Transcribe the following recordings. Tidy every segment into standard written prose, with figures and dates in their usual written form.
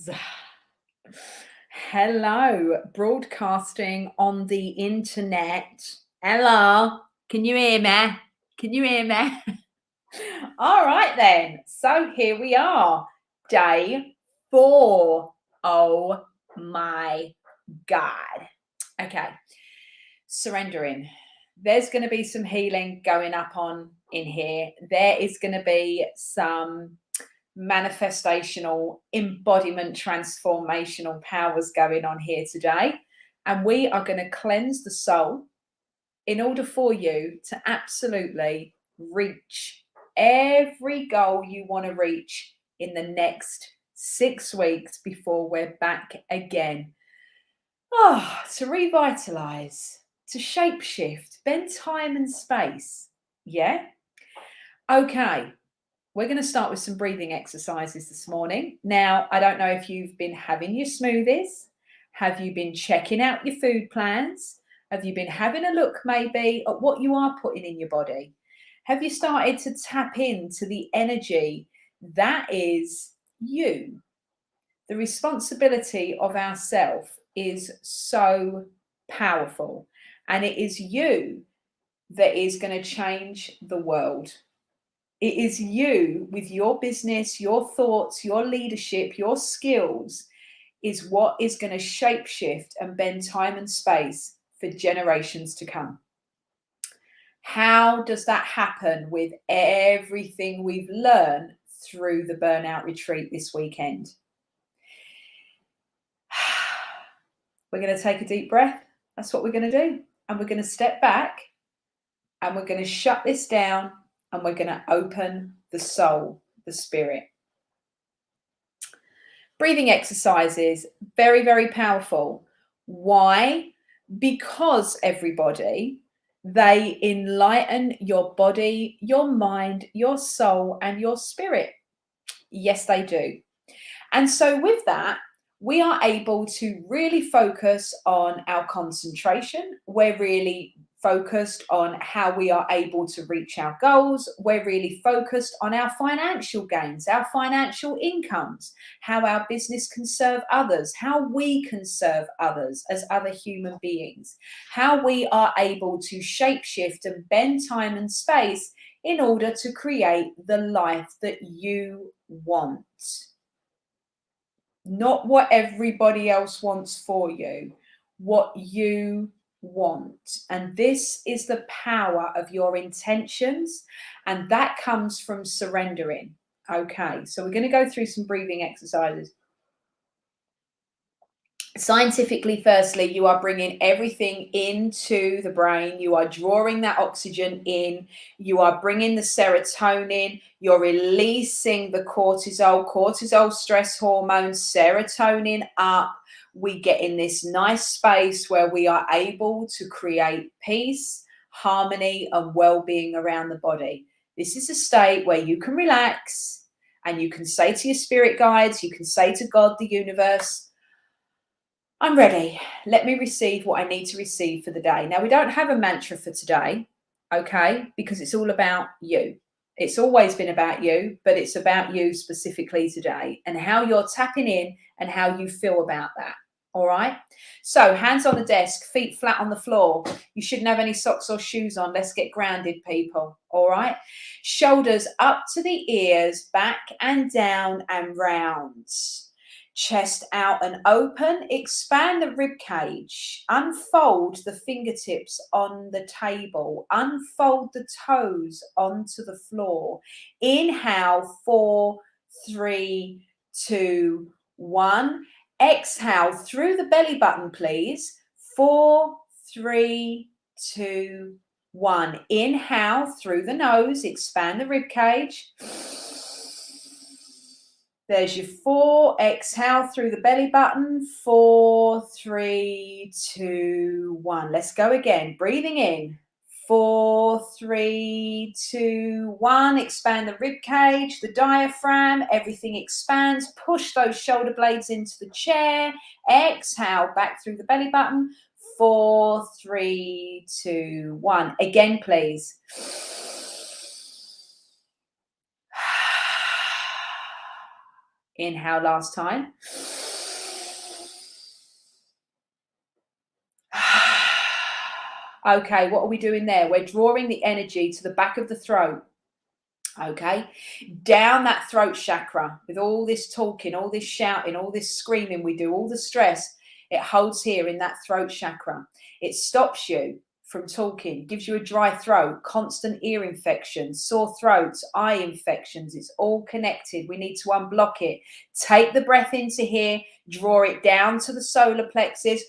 Yes. Hello, broadcasting on the internet. Hello, can you hear me? Can you hear me? All right, then. So here we are, day 4. Oh my God. Okay, surrendering. There's going to be some healing going up on in here. There is going to be some manifestational, embodiment, transformational powers going on here today. And we are going to cleanse the soul in order for you to absolutely reach every goal you want to reach in the next 6 weeks before we're back again. Oh, to revitalize, to shapeshift, bend time and space. Yeah? Okay. We're going to start with some breathing exercises this morning. Now, I don't know if you've been having your smoothies. Have you been checking out your food plans? Have you been having a look maybe at what you are putting in your body? Have you started to tap into the energy that is you? The responsibility of ourself is so powerful, and it is you that is going to change the world. It is you with your business, your thoughts, your leadership, your skills is what is going to shapeshift and bend time and space for generations to come. How does that happen with everything we've learned through the Burnout Retreat this weekend? We're going to take a deep breath. That's what we're going to do. And we're going to step back and we're going to shut this down and we're going to open the soul, the spirit. Breathing exercises, very, very powerful. Why? Because everybody, they enlighten your body, your mind, your soul, and your spirit. Yes, they do. And so with that, we are able to really focus on our concentration. We're really focused on how we are able to reach our goals. We're really focused on our financial gains, our financial incomes, how our business can serve others, how we can serve others as other human beings, how we are able to shapeshift and bend time and space in order to create the life that you want. Not what everybody else wants for you, what you want. And this is the power of your intentions, and that comes from surrendering. Okay, so we're going to go through some breathing exercises. Scientifically, firstly, you are bringing everything into the brain. You are drawing that oxygen in. You are bringing the serotonin. You're releasing the cortisol, stress hormones, serotonin up. We get in this nice space where we are able to create peace, harmony, and well-being around the body. This is a state where you can relax and you can say to your spirit guides, you can say to God, the universe, I'm ready. Let me receive what I need to receive for the day. Now, we don't have a mantra for today, okay, because it's all about you. It's always been about you, but it's about you specifically today and how you're tapping in and how you feel about that. All right. So hands on the desk, feet flat on the floor. You shouldn't have any socks or shoes on. Let's get grounded, people. All right. Shoulders up to the ears, back and down and round. Chest out and open, expand the rib cage, unfold the fingertips on the table, unfold the toes onto the floor. Inhale, 4, 3, 2, 1. Exhale through the belly button, please. 4, 3, 2, 1. Inhale through the nose, expand the rib cage. There's your 4. Exhale through the belly button. 4, 3, 2, 1. Let's go again. Breathing in. 4, 3, 2, 1. Expand the rib cage, the diaphragm. Everything expands. Push those shoulder blades into the chair. Exhale back through the belly button. 4, 3, 2, 1. Again, please. Inhale last time. Okay, what are we doing there? We're drawing the energy to the back of the throat. Okay, down that throat chakra with all this talking, all this shouting, all this screaming we do, all the stress, it holds here in that throat chakra. It stops you from talking, gives you a dry throat, constant ear infections, sore throats, eye infections. It's all connected. We need to unblock it. Take the breath into here, draw it down to the solar plexus,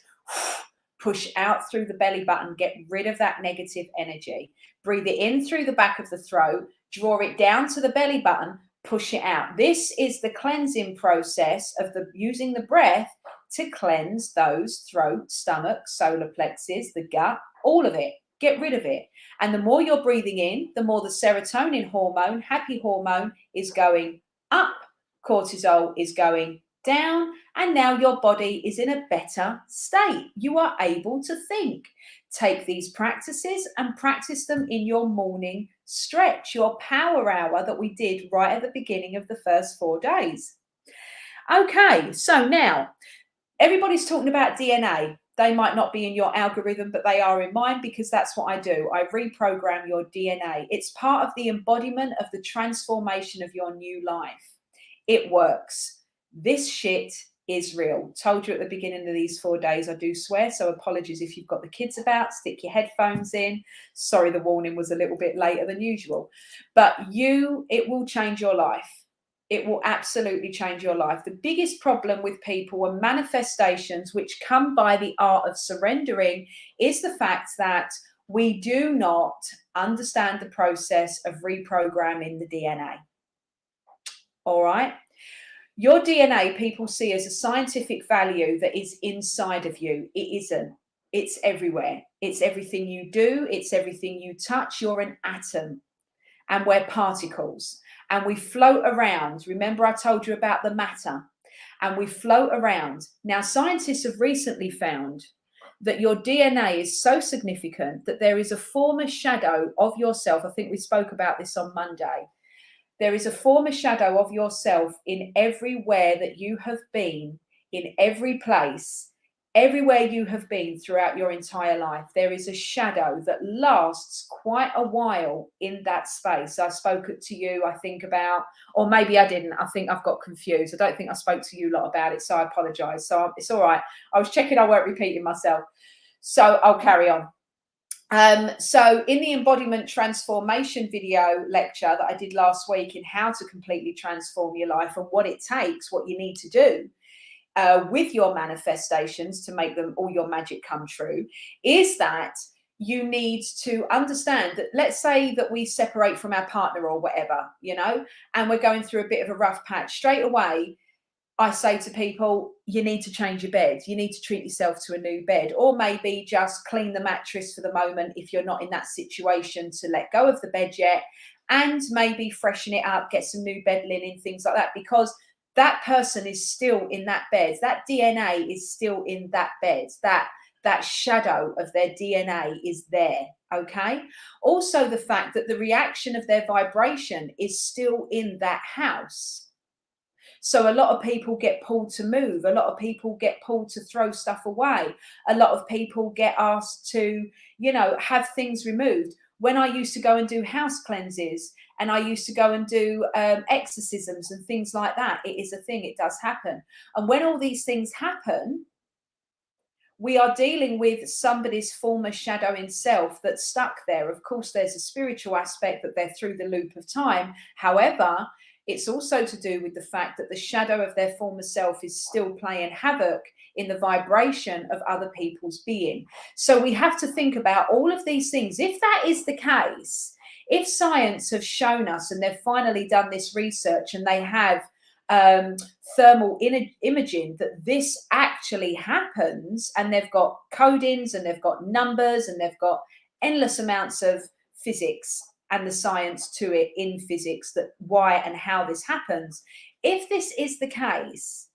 push out through the belly button, get rid of that negative energy. Breathe it in through the back of the throat, draw it down to the belly button, push it out. This is the cleansing process of using the breath to cleanse those throat, stomach, solar plexus, the gut, all of it. Get rid of it. And the more you're breathing in, the more the serotonin hormone, happy hormone, is going up, cortisol is going down, and now your body is in a better state. You are able to think. Take these practices and practice them in your morning stretch, your power hour that we did right at the beginning of the first 4 days. Okay, so now everybody's talking about DNA. They might not be in your algorithm, but they are in mine, because that's what I do. I reprogram your DNA. It's part of the embodiment of the transformation of your new life. It works. This shit is real. Told you at the beginning of these 4 days, I do swear, so apologies if you've got the kids about. Stick your headphones in. Sorry, the warning was a little bit later than usual. But it will change your life. It will absolutely change your life. The biggest problem with people and manifestations which come by the art of surrendering is the fact that we do not understand the process of reprogramming the DNA. All right? Your DNA people see as a scientific value that is inside of you. It isn't. It's everywhere. It's everything you do. It's everything you touch. You're an atom, and we're particles, and we float around. Remember, I told you about the matter, and we float around. Now, scientists have recently found that your DNA is so significant that there is a former shadow of yourself. I think we spoke about this on Monday. There is a former shadow of yourself in everywhere that you have been, in every place, everywhere you have been throughout your entire life. There is a shadow that lasts quite a while in that space. I spoke it to you, I think, about, or maybe I didn't. I think I've got confused. I don't think I spoke to you lot about it, so I apologize. So it's all right. I was checking I weren't repeating myself. So I'll carry on. So in the embodiment transformation video lecture that I did last week in how to completely transform your life and what it takes, what you need to do with your manifestations to make them all your magic come true, is that you need to understand that, let's say that we separate from our partner or whatever, and we're going through a bit of a rough patch. Straight away, I say to people, you need to change your bed. You need to treat yourself to a new bed, or maybe just clean the mattress for the moment if you're not in that situation to let go of the bed yet, and maybe freshen it up, get some new bed linen, things like that, because that person is still in that bed. That DNA is still in that bed. That shadow of their DNA is there, okay? Also, the fact that the reaction of their vibration is still in that house. So a lot of people get pulled to move. A lot of people get pulled to throw stuff away. A lot of people get asked to, have things removed. When I used to go and do house cleanses, and I used to go and do exorcisms and things like that, it is a thing. It does happen. And when all these things happen, we are dealing with somebody's former shadow in self that's stuck there. Of course, there's a spiritual aspect that they're through the loop of time. However, it's also to do with the fact that the shadow of their former self is still playing havoc in the vibration of other people's being. So we have to think about all of these things. If that is the case, if science has shown us, and they've finally done this research, and they have thermal imaging that this actually happens, and they've got codings, and they've got numbers, and they've got endless amounts of physics and the science to it in physics, that why and how this happens. If this is the case,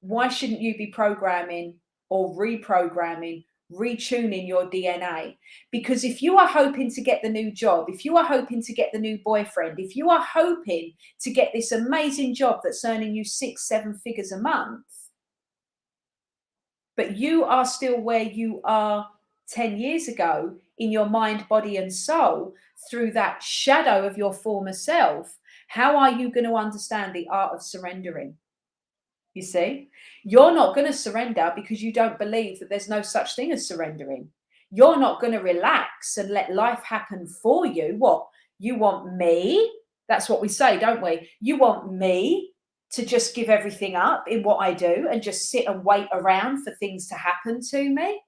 why shouldn't you be programming or reprogramming, retuning your DNA? Because if you are hoping to get the new job, if you are hoping to get the new boyfriend, if you are hoping to get this amazing job that's earning you 6-7 figures a month, but you are still where you are 10 years ago in your mind, body, and soul through that shadow of your former self, how are you going to understand the art of surrendering? You see, you're not going to surrender because you don't believe that there's no such thing as surrendering. You're not going to relax and let life happen for you. What? You want me? That's what we say, don't we? You want me to just give everything up in what I do and just sit and wait around for things to happen to me?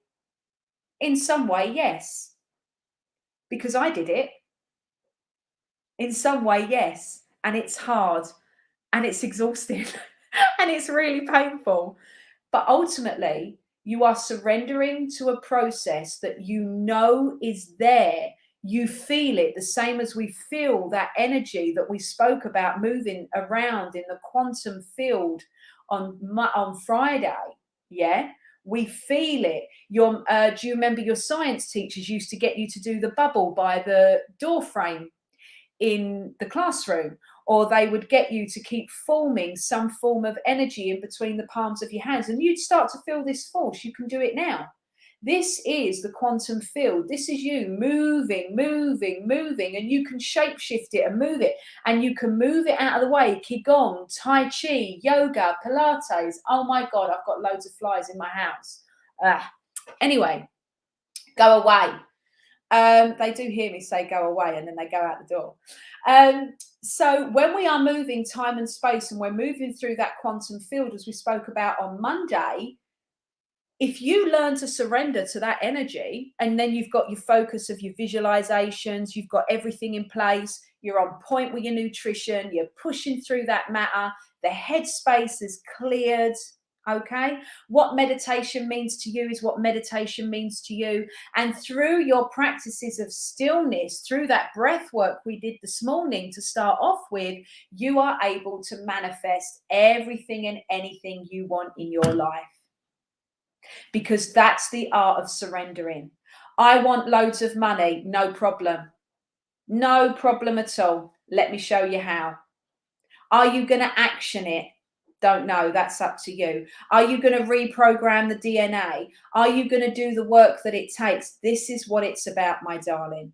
In some way, yes, because I did it. In some way, yes. And it's hard and it's exhausting and it's really painful. But ultimately, you are surrendering to a process that you know is there. You feel it the same as we feel that energy that we spoke about moving around in the quantum field on Friday. Yeah, we feel it. Do you remember your science teachers used to get you to do the bubble by the door frame in the classroom, or they would get you to keep forming some form of energy in between the palms of your hands, and you'd start to feel this force. You can do it now. This is the quantum field. This is you moving, moving, moving, and you can shapeshift it and move it, and you can move it out of the way. Qigong, Tai Chi, yoga, Pilates. Oh my God, I've got loads of flies in my house. Anyway, go away. They do hear me say go away and then they go out the door. So when we are moving time and space and we're moving through that quantum field, as we spoke about on Monday, if you learn to surrender to that energy, and then you've got your focus of your visualizations, you've got everything in place, you're on point with your nutrition, you're pushing through that matter, the headspace is cleared. Okay, what meditation means to you is what meditation means to you. And through your practices of stillness, through that breath work we did this morning to start off with, you are able to manifest everything and anything you want in your life. Because that's the art of surrendering. I want loads of money, no problem. No problem at all. Let me show you how. Are you going to action it? Don't know. That's up to you. Are you going to reprogram the DNA? Are you going to do the work that it takes? This is what it's about, my darling.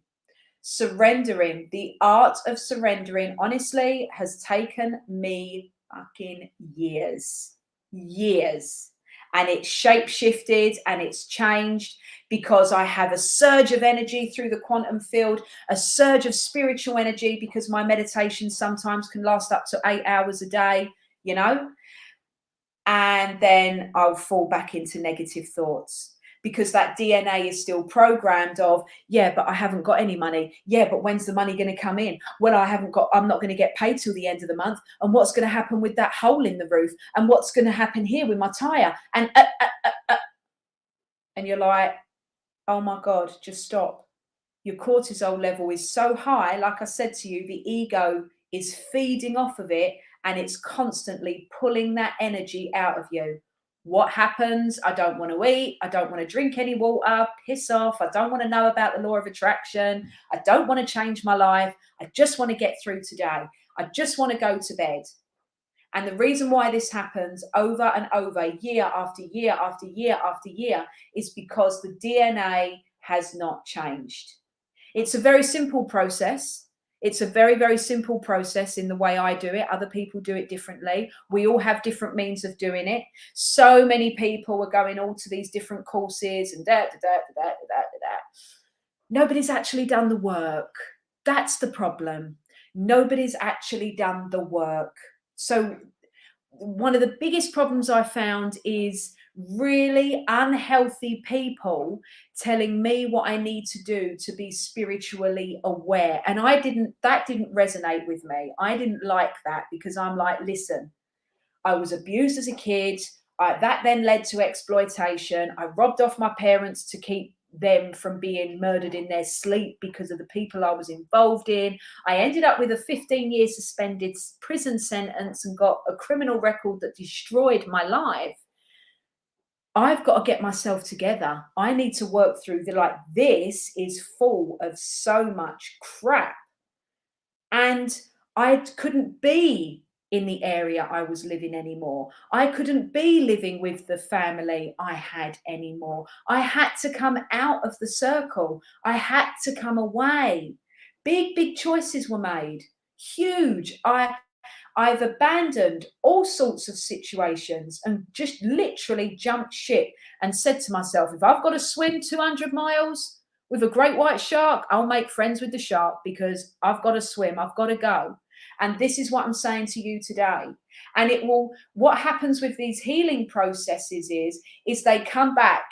Surrendering. The art of surrendering, honestly, has taken me fucking years. And it's shape shifted and it's changed because I have a surge of energy through the quantum field, a surge of spiritual energy because my meditation sometimes can last up to 8 hours a day, you know, and then I'll fall back into negative thoughts because that DNA is still programmed of, yeah, but I haven't got any money. Yeah, but when's the money going to come in? Well, I'm not going to get paid till the end of the month. And what's going to happen with that hole in the roof? And what's going to happen here with my tire? And you're like, oh my God, just stop. Your cortisol level is so high. Like I said to you, the ego is feeding off of it and it's constantly pulling that energy out of you. What happens? I don't want to eat. I don't want to drink any water. Piss off. I don't want to know about the law of attraction. I don't want to change my life. I just want to get through today. I just want to go to bed. And the reason why this happens over and over, year after year after year after year, is because the DNA has not changed. It's a very simple process. It's a very, very simple process in the way I do it. Other people do it differently. We all have different means of doing it. So many people are going all to these different courses and Nobody's actually done the work. That's the problem. Nobody's actually done the work. So one of the biggest problems I found is really unhealthy people telling me what I need to do to be spiritually aware. And that didn't resonate with me. I didn't like that because I'm like, listen, I was abused as a kid. That then led to exploitation. I robbed off my parents to keep them from being murdered in their sleep because of the people I was involved in. I ended up with a 15-year suspended prison sentence and got a criminal record that destroyed my life. I've got to get myself together. I need to work through this is full of so much crap. And I couldn't be in the area I was living anymore. I couldn't be living with the family I had anymore. I had to come out of the circle. I had to come away. Big choices were made. Huge. I've abandoned all sorts of situations and just literally jumped ship and said to myself, if I've got to swim 200 miles with a great white shark, I'll make friends with the shark because I've got to swim, I've got to go. And this is what I'm saying to you today. And what happens with these healing processes is they come back,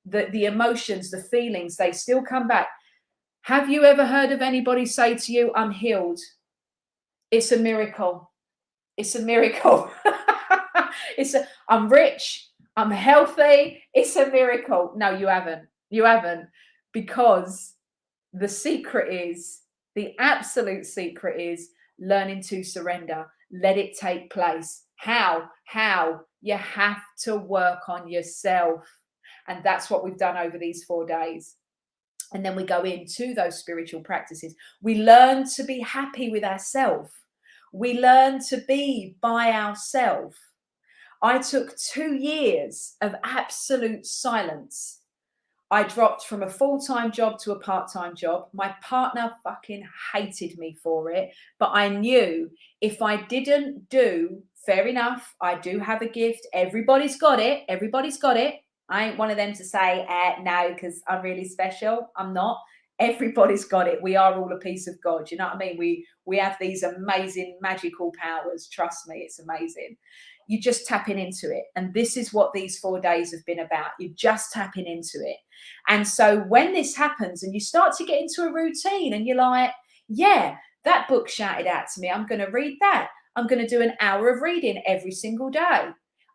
the emotions, the feelings, they still come back. Have you ever heard of anybody say to you, I'm healed? It's a miracle. It's a miracle. I'm rich, I'm healthy. It's a miracle. No, you haven't. You haven't. Because the secret is, the absolute secret is learning to surrender. Let it take place. How? You have to work on yourself. And that's what we've done over these 4 days. And then we go into those spiritual practices. We learn to be happy with ourselves. We learn to be by ourselves. I took 2 years of absolute silence. I dropped from a full-time job to a part-time job. My partner fucking hated me for it, but I knew if I didn't do, fair enough, I do have a gift. Everybody's got it. Everybody's got it. I ain't one of them to say, no, because I'm really special. I'm not. Everybody's got it. We are all a piece of God. You know what I mean? We have these amazing magical powers. Trust me, it's amazing. You're just tapping into it. And this is what these 4 days have been about. You're just tapping into it. And so when this happens and you start to get into a routine and you're like, yeah, that book shouted out to me. I'm going to read that. I'm going to do an hour of reading every single day.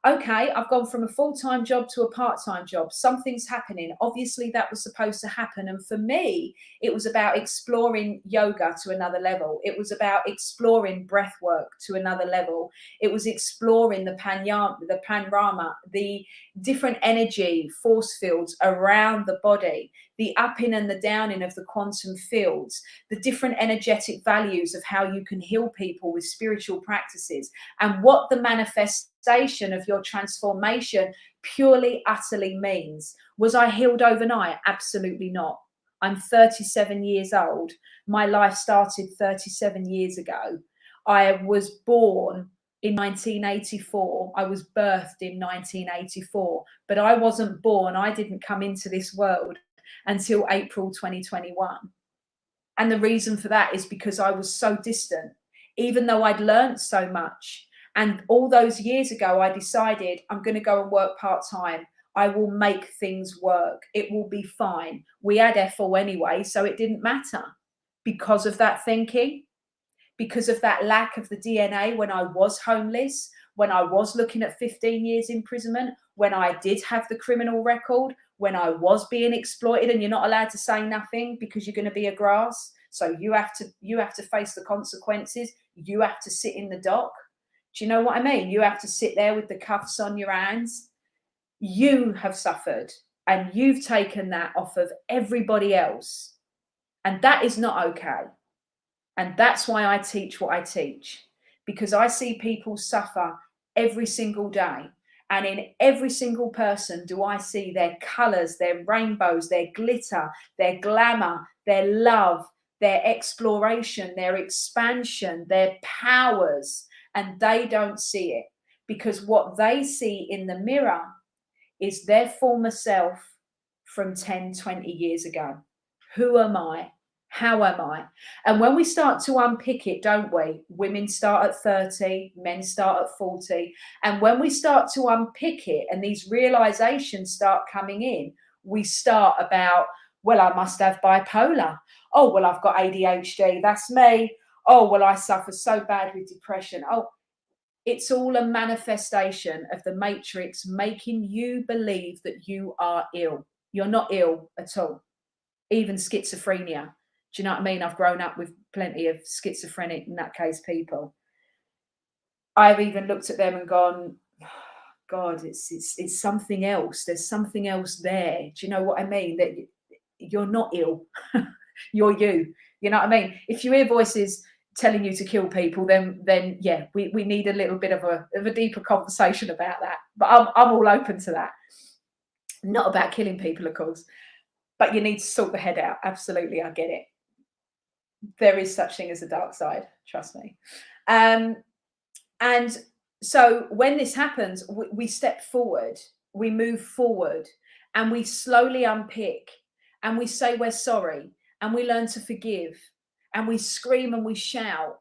Okay, I've gone from a full-time job to a part-time job. Something's happening. Obviously, that was supposed to happen. And for me, it was about exploring yoga to another level. It was about exploring breath work to another level. It was exploring the panorama, the different energy force fields around the body, the upping and the downing of the quantum fields, the different energetic values of how you can heal people with spiritual practices, and what the manifestation of your transformation purely, utterly means. Was I healed overnight? Absolutely not. I'm 37 years old. My life started 37 years ago. I was born in 1984. I was birthed in 1984, but I wasn't born. I didn't come into this world until April 2021. And the reason for that is because I was so distant, even though I'd learned so much. And all those years ago, I decided I'm going to go and work part-time. I will make things work. It will be fine. We had FO anyway, so it didn't matter. Because of that thinking, because of that lack of the DNA when I was homeless, when I was looking at 15 years imprisonment, when I did have the criminal record, when I was being exploited, and you're not allowed to say nothing because you're going to be a grass. So you have to face the consequences. You have to sit in the dock. Do you know what I mean? You have to sit there with the cuffs on your hands. You have suffered and you've taken that off of everybody else. And that is not okay. And that's why I teach what I teach, because I see people suffer every single day. And in every single person do I see their colors, their rainbows, their glitter, their glamour, their love, their exploration, their expansion, their powers. And they don't see it, because what they see in the mirror is their former self from 10, 20 years ago. Who am I? How am I? And when we start to unpick it, don't we? Women start at 30, men start at 40. And when we start to unpick it and these realizations start coming in, we start about, well, I must have bipolar. Oh, well, I've got ADHD. That's me. Oh, well, I suffer so bad with depression. Oh, it's all a manifestation of the matrix making you believe that you are ill. You're not ill at all. Even schizophrenia. Do you know what I mean? I've grown up with plenty of schizophrenic, in that case, people. I've even looked at them and gone, oh, God, it's something else. There's something else there. Do you know what I mean? That you're not ill. You're you. You know what I mean? If you hear voices, telling you to kill people, then yeah, we need a little bit of a deeper conversation about that. But I'm all open to that. Not about killing people, of course, but you need to sort the head out. Absolutely, I get it. There is such thing as a dark side, trust me. And so when this happens, we step forward, we move forward, and we slowly unpick, and we say we're sorry, and we learn to forgive, and we scream and we shout,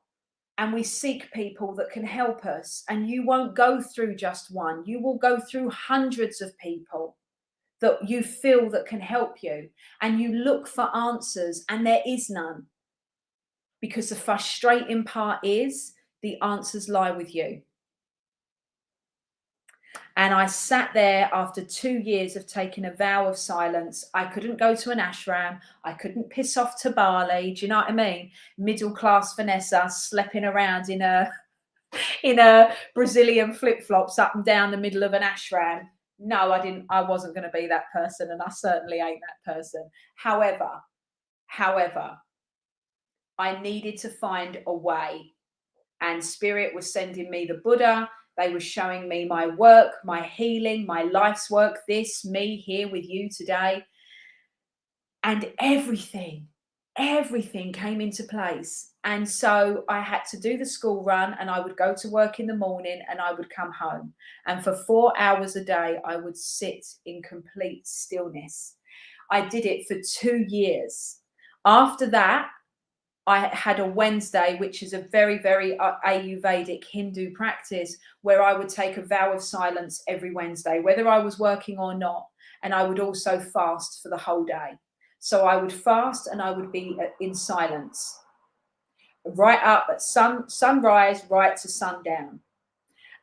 and we seek people that can help us. And you won't go through just one, you will go through hundreds of people that you feel that can help you, and you look for answers, and there is none. Because the frustrating part is the answers lie with you. And I sat there after 2 years of taking a vow of silence. I couldn't go to an ashram. I couldn't piss off to Bali. Do you know what I mean? Middle class Vanessa schlepping around in a Brazilian flip flops up and down the middle of an ashram. No, I didn't. I wasn't going to be that person, and I certainly ain't that person. However, I needed to find a way, and Spirit was sending me the Buddha. They were showing me my work, my healing, my life's work, this, me here with you today. And everything came into place. And so I had to do the school run, and I would go to work in the morning and I would come home. And for 4 hours a day, I would sit in complete stillness. I did it for 2 years. After that, I had a Wednesday, which is a very, very Ayurvedic Hindu practice, where I would take a vow of silence every Wednesday, whether I was working or not. And I would also fast for the whole day. So I would fast and I would be in silence, right up at sunrise, right to sundown.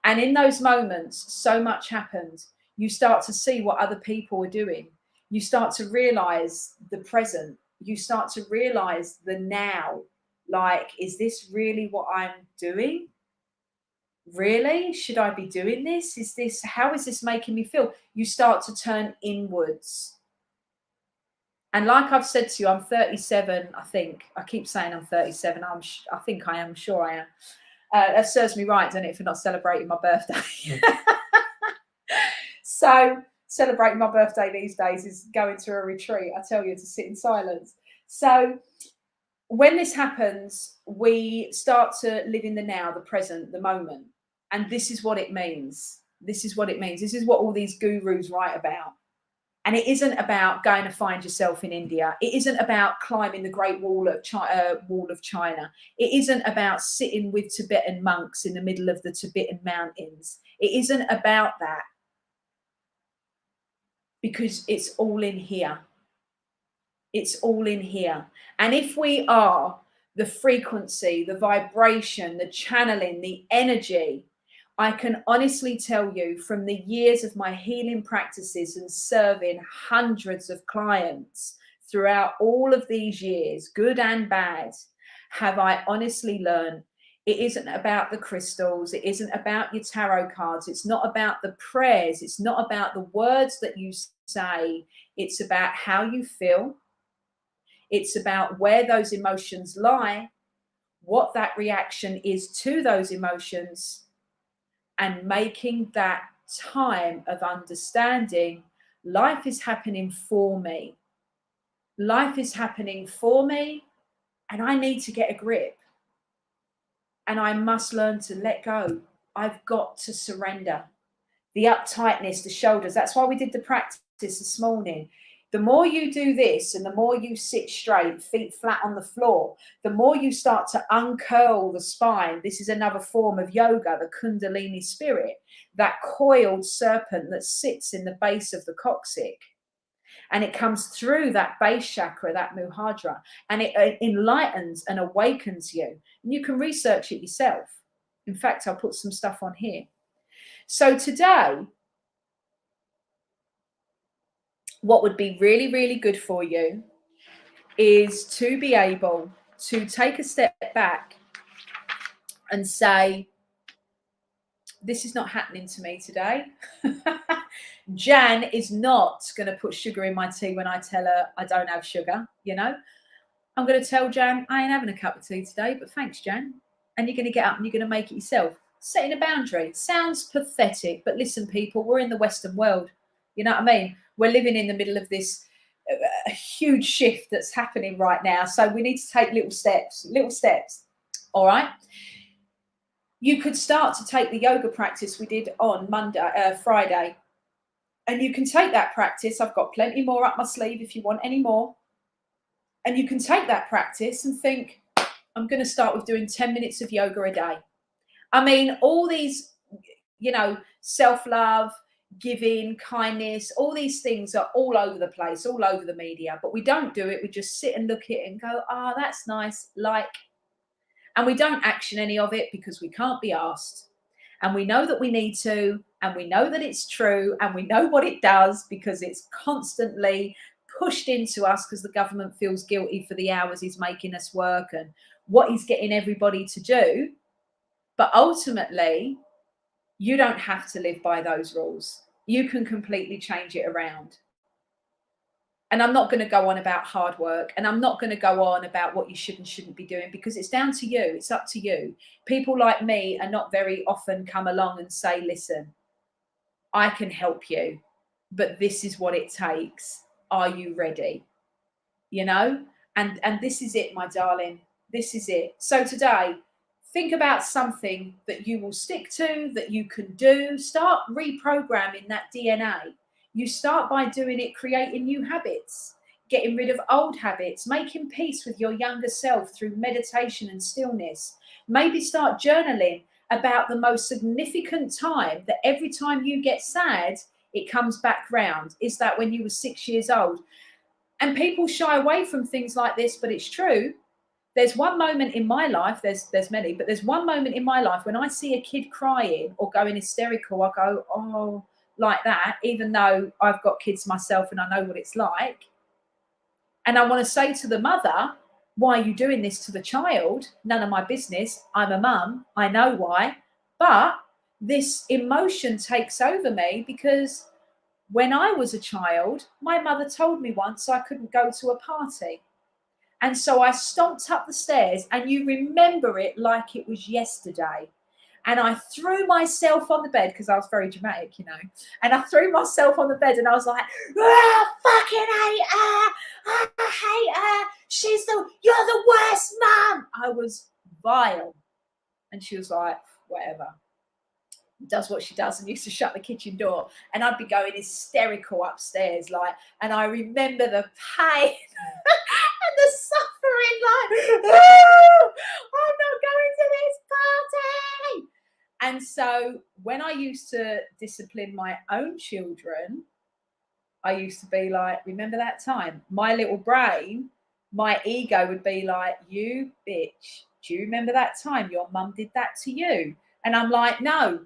And in those moments, so much happened. You start to see what other people are doing. You start to realize the present. You start to realize the now. Like, is this really what I'm doing? Really? Should I be doing this? How is this making me feel? You start to turn inwards. And like I've said to you, I'm 37, I think. I keep saying I'm 37. I think I am, sure I am. That serves me right, doesn't it, for not celebrating my birthday? So celebrating my birthday these days is going to a retreat, I tell you, to sit in silence. So when this happens, we start to live in the now, the present, the moment. And this is what it means. This is what it means. This is what all these gurus write about. And it isn't about going to find yourself in India. It isn't about climbing the Great Wall of China. It isn't about sitting with Tibetan monks in the middle of the Tibetan mountains. It isn't about that. Because it's all in here. It's all in here. And if we are the frequency, the vibration, the channeling, the energy, I can honestly tell you, from the years of my healing practices and serving hundreds of clients throughout all of these years, good and bad, have I honestly learned it isn't about the crystals. It isn't about your tarot cards. It's not about the prayers. It's not about the words that you say. It's about how you feel. It's about where those emotions lie, what that reaction is to those emotions, and making that time of understanding life is happening for me. Life is happening for me, and I need to get a grip. And I must learn to let go. I've got to surrender. The uptightness, the shoulders. That's why we did the practice this morning. The more you do this and the more you sit straight, feet flat on the floor, the more you start to uncurl the spine. This is another form of yoga, the Kundalini spirit, that coiled serpent that sits in the base of the coccyx. And it comes through that base chakra, that muhadra, and it enlightens and awakens you. And you can research it yourself. In fact, I'll put some stuff on here. So today, what would be really, really good for you is to be able to take a step back and say, this is not happening to me today. Jan is not going to put sugar in my tea when I tell her I don't have sugar, you know. I'm going to tell Jan, I ain't having a cup of tea today, but thanks, Jan. And you're going to get up and you're going to make it yourself. Setting a boundary sounds pathetic, but listen, people, we're in the Western world. You know what I mean? We're living in the middle of this huge shift that's happening right now. So we need to take little steps, All right. You could start to take the yoga practice we did on Friday, and you can take that practice. I've got plenty more up my sleeve if you want any more. And you can take that practice and think, I'm going to start with doing 10 minutes of yoga a day. I mean, all these, self-love, giving, kindness, all these things are all over the place, all over the media, but we don't do it. We just sit and look at it and go, that's nice, and we don't action any of it because we can't be asked. And we know that we need to, and we know that it's true, and we know what it does because it's constantly pushed into us because the government feels guilty for the hours he's making us work and what he's getting everybody to do. But ultimately, you don't have to live by those rules. You can completely change it around. And I'm not going to go on about hard work, and I'm not going to go on about what you should and shouldn't be doing, because it's down to you. It's up to you. People like me are not very often come along and say, listen, I can help you, but this is what it takes. Are you ready? And this is it, my darling. This is it. So today, think about something that you will stick to, that you can do. Start reprogramming that DNA. You start by doing it, creating new habits, getting rid of old habits, making peace with your younger self through meditation and stillness. Maybe start journaling about the most significant time that every time you get sad, it comes back round. Is that when you were 6 years old? And people shy away from things like this, but it's true. There's one moment in my life, there's many, but there's one moment in my life when I see a kid crying or going hysterical, I go, oh, like that, even though I've got kids myself and I know what it's like. And I want to say to the mother, why are you doing this to the child? None of my business. I'm a mum. I know why. But this emotion takes over me because when I was a child, my mother told me once I couldn't go to a party. And so I stomped up the stairs, and you remember it like it was yesterday. And I threw myself on the bed because I was very dramatic, and I threw myself on the bed and I was like, fucking hate her. I hate her. You're the worst mum. I was vile. And she was like, whatever. Does what she does, and used to shut the kitchen door, and I'd be going hysterical upstairs, and I remember the pain and the suffering, I'm not going to this party. And so when I used to discipline my own children, I used to be like, remember that time? My little brain, my ego would be like, you bitch, do you remember that time your mum did that to you? And I'm like, no,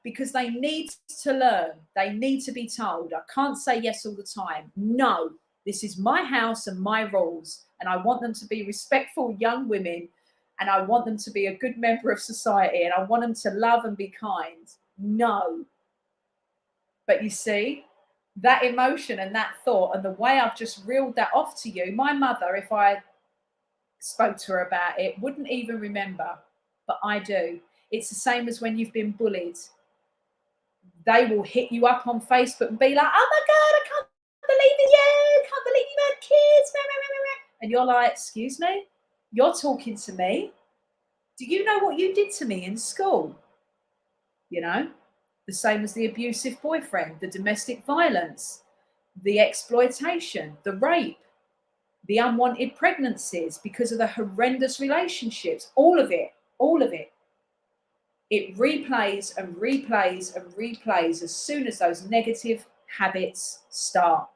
because they need to learn. They need to be told. I can't say yes all the time. No, this is my house and my rules. And I want them to be respectful young women. And I want them to be a good member of society. And I want them to love and be kind. No. But you see, that emotion and that thought and the way I've just reeled that off to you, my mother, if I spoke to her about it, wouldn't even remember. But I do. It's the same as when you've been bullied. They will hit you up on Facebook and be like, oh my God, I can't believe it, you can't believe you had kids. And you're like, excuse me? You're talking to me? Do you know what you did to me in school? The same as the abusive boyfriend, the domestic violence, the exploitation, the rape, the unwanted pregnancies because of the horrendous relationships, all of it. It replays and replays and replays as soon as those negative habits start.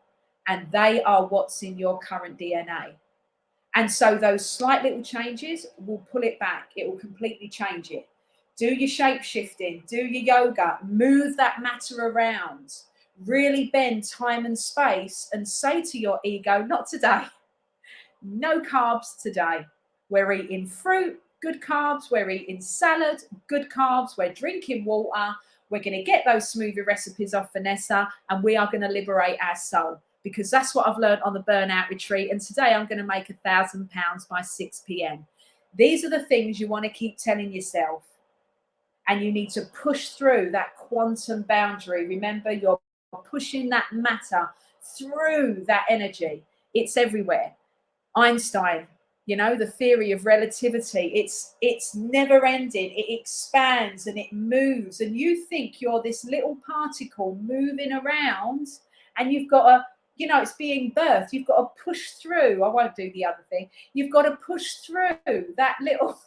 And they are what's in your current DNA. And so those slight little changes will pull it back. It will completely change it. Do your shape shifting, do your yoga, move that matter around, really bend time and space and say to your ego, not today, no carbs today. We're eating fruit, good carbs. We're eating salad, good carbs. We're drinking water. We're going to get those smoothie recipes off Vanessa, and we are going to liberate our soul. because that's what I've learned on the burnout retreat. And today I'm going to make £1,000 by 6 p.m. These are the things you want to keep telling yourself. And you need to push through that quantum boundary. Remember, you're pushing that matter through that energy. It's everywhere. Einstein, you know, the theory of relativity, it's never ending. It expands and it moves. And you think you're this little particle moving around, and you've got to, you know, it's being birthed. You've got to push through. I won't do the other thing. You've got to push through that little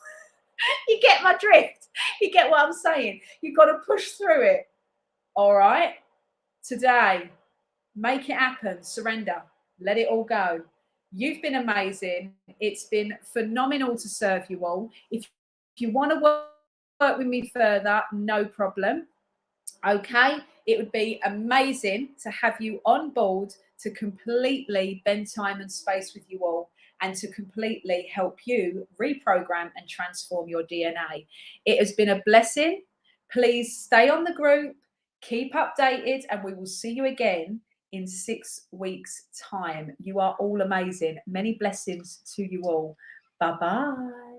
you get my drift. You get what I'm saying? You've got to push through it. All right. Today, make it happen. Surrender. Let it all go. You've been amazing. It's been phenomenal to serve you all. If you want to work with me further, no problem. Okay. It would be amazing to have you on board to completely bend time and space with you all, and to completely help you reprogram and transform your DNA. It has been a blessing. Please stay on the group, keep updated, and we will see you again in 6 weeks' time. You are all amazing. Many blessings to you all. Bye-bye.